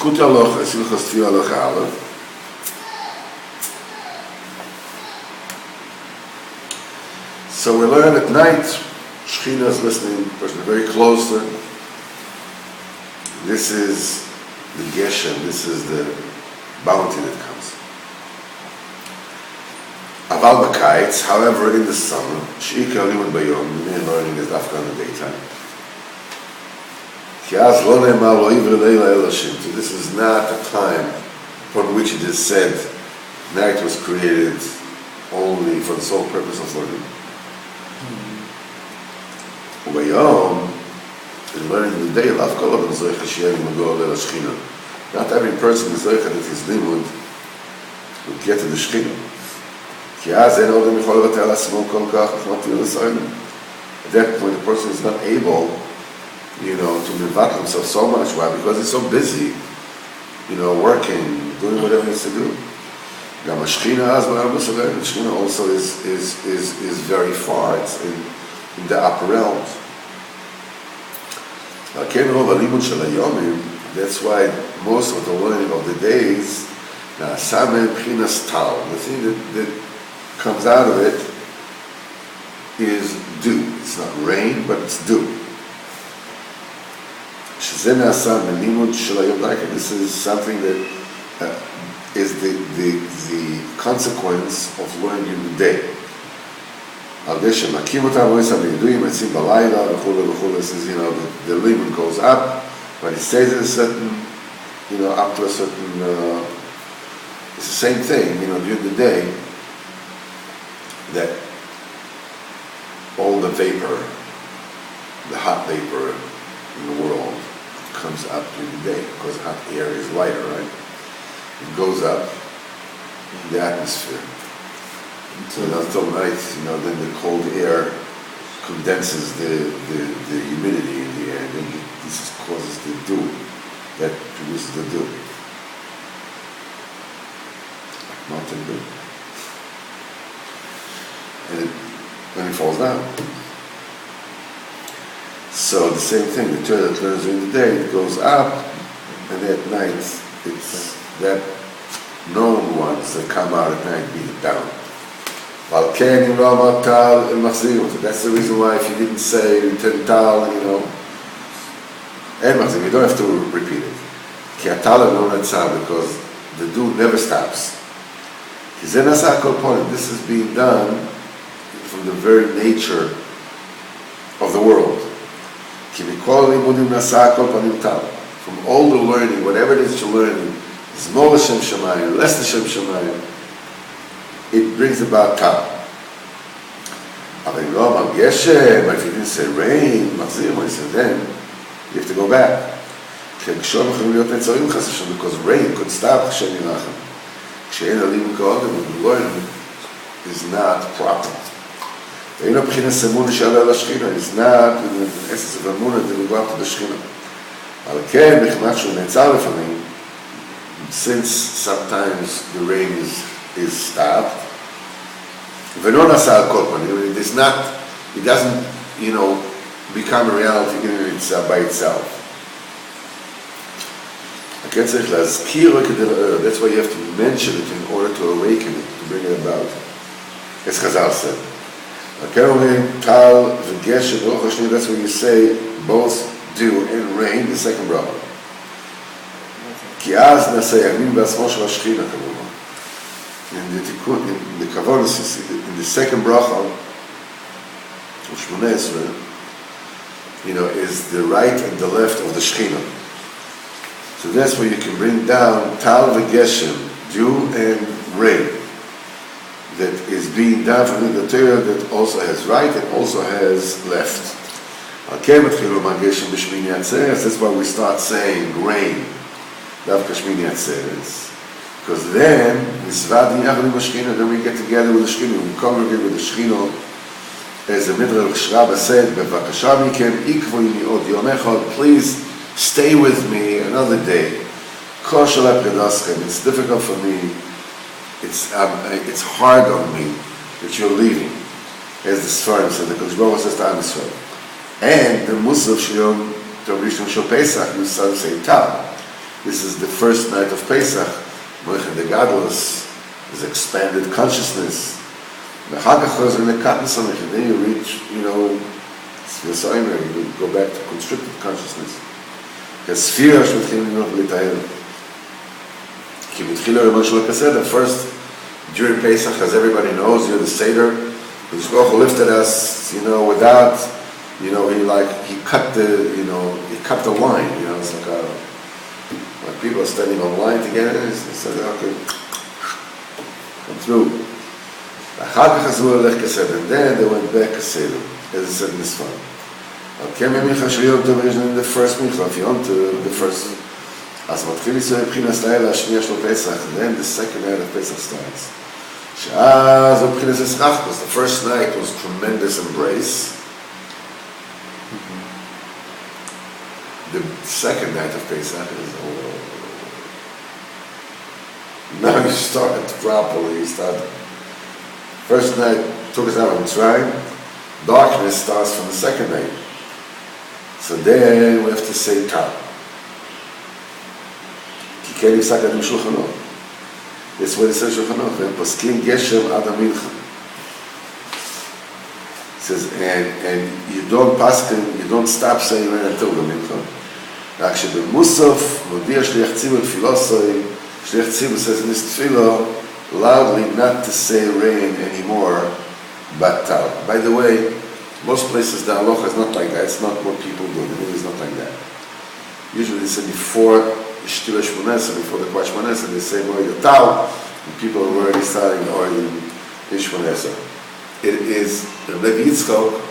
Likutei Halachot, Tefila Halacha Aleph. So we learn at night, Shekhinah is listening, person very close to it. This is the Geshem, this is the bounty that comes. Aval b'kayitz, however, in the summer, she'ikar limud bayom, the main learning is dafka in the daytime. Ki az lo ne'emar lo ivre leila el Hashem. So this is not a time upon which it is said night was created only for the sole purpose of learning. Ubayom, in learning the day, lav kol adam zoicha she'en magol el Shekhinah. Not every person is zoicha that his limud would get to the Shekhinah. Ki az en odem yichol levatel asmo kol kach l'chmat v'yosayim. At that point, the person is not able, to mevat himself so much. Why? Because he's so busy, working, doing whatever he needs to do. Gam Shekhinah az b'ram b'shalayim. Shekhinah also is very far. It's in the upper realms. That's why most of the learning of the days, the thing that comes out of it is dew. It's not rain, but it's dew. This is something that is the consequence of learning the day. This is, the limit goes up, but it stays at a certain, up to a certain, it's the same thing, during the day, that all the vapor, the hot vapor in the world comes up during the day, because hot air is lighter, right? It goes up in the atmosphere. Until night, then the cold air condenses the humidity in the air, and then this causes the dew that produces the dew, like mountain dew, and when it falls down. So the same thing, the Torah that learns during the day, it goes up, and at night it's that known ones that come out at night beat it down. That's the reason why if you didn't say Tental, and you don't have to repeat it. Because the dew never stops. This is being done from the very nature of the world. From all the learning, whatever it is you're learning, is more L'Shem Shamayim, less L'Shem Shamayim, it brings about tal. But if you didn't say rain, then you have to go back. Because rain could stop Hashem Yilachem. The learning is not proper. It's not in the essence of Amunah that we go up to the Shekhinah. Since sometimes the rain is stopped, it doesn't, become a reality in itself by itself. That's why you have to mention it in order to awaken it, to bring it about. As Chazal said. That's when you say both dew and rain, the second bracha. In the Kavonis, in the second bracha of Shmoneh Esrei, is the right and the left of the Shekhinah. So that's where you can bring down Tal v'Geshem, dew and rain, that is being done from the Torah that also has right and also has left. That's why we start saying rain, Davka Shmini Atzeres. Because then we get together with the Shekhinah, we congregate with the Shekhinah, as the Midrash Shraba said, please stay with me another day. It's difficult for me, it's hard on me that you're leaving, as the Sfarim said, the Kodesh Baruch Hu says to Am Yisrael. And the Musaf Shiyom Tov Rishon Shel Pesach, you start to say Tal. This is the first night of Pesach. Moichin the Gadlus is expanded consciousness. The Hagachos in the Katan Samichin, then you reach, you go back to constricted consciousness. Sphere שמתחילים לראות ולהתאהב. כי מתחילה רמון של הכסדר, first, during Pesach, as everybody knows, you're the Seder, the Shkoch lifted us, without, he cut the line, it's like when people are standing on line together, he said, okay, come through. And then they went back Keseder, as it said in this one. Okay, in the first mincha, if you want to, the first. אז מתחיל ישראל מבחינת לילה השנייה של פסח, then the second night of Pesach starts. שאז הוא מבחינת הסחחקוס, the first night was tremendous embrace. The second night of Pesach is, now you start properly, first night took us out of Mitzrayim, darkness starts from the second night. So then we have to say Tal. כי כן יפסק עד משולחנות. That's what it says שולחנות. והם פוסקים גשם עד המלחה. It says, and you don't stop saying rain until the milcha. רק שבמוסף מודיע שליח ציבור תפילוסוי, שליח ציבור says in this tefillah, loudly not to say rain anymore, but Tal. By the way, most places the halacha is not like that. It's not what people do. The meaning is not like that. Usually they say before Shtila Shmonesa, before the Kwa Shmonesa, they say Moed Tal, and people are already starting already Shmonesa. It is, Levi Yitzchok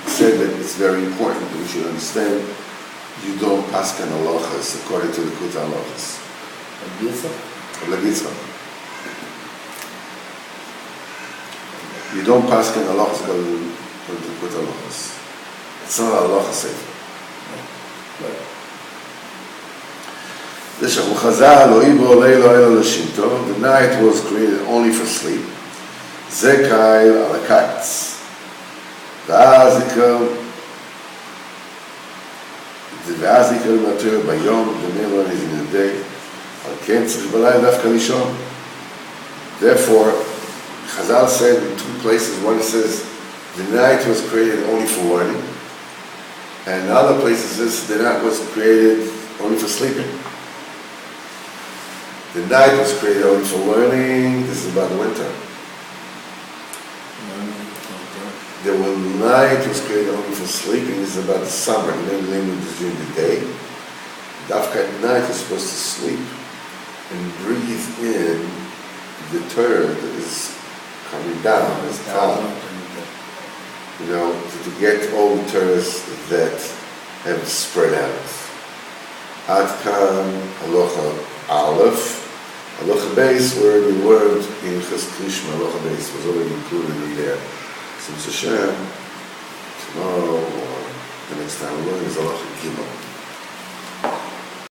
said that it's very important that we should understand you don't pass on halachas according to the Likutei halachas. Levi Yitzchok. You don't pass on halachas according to the Likutei halachas. It's not a halacha sefer. The night was created only for sleep. Zekai alakatz. The Vazikal matur bayom, the Melon is in the day. Therefore, Chazal said in two places, one it says the night was created only for learning, and in other places it says the night was created only for sleeping. The night was created only for learning. This is about the winter. The night was created only for sleeping. This is about the summer. The name is during the day. Dafka at night is supposed to sleep and breathe in the Torah that is coming down as Tal. To get all the Torahs that have spread out. Adkan Halacha Aleph. Halacha Beis, where the word in Chas Krishma, Halacha Beis, was already included in there. Since Hashem, tomorrow or the next time we learn is Halacha Gimel.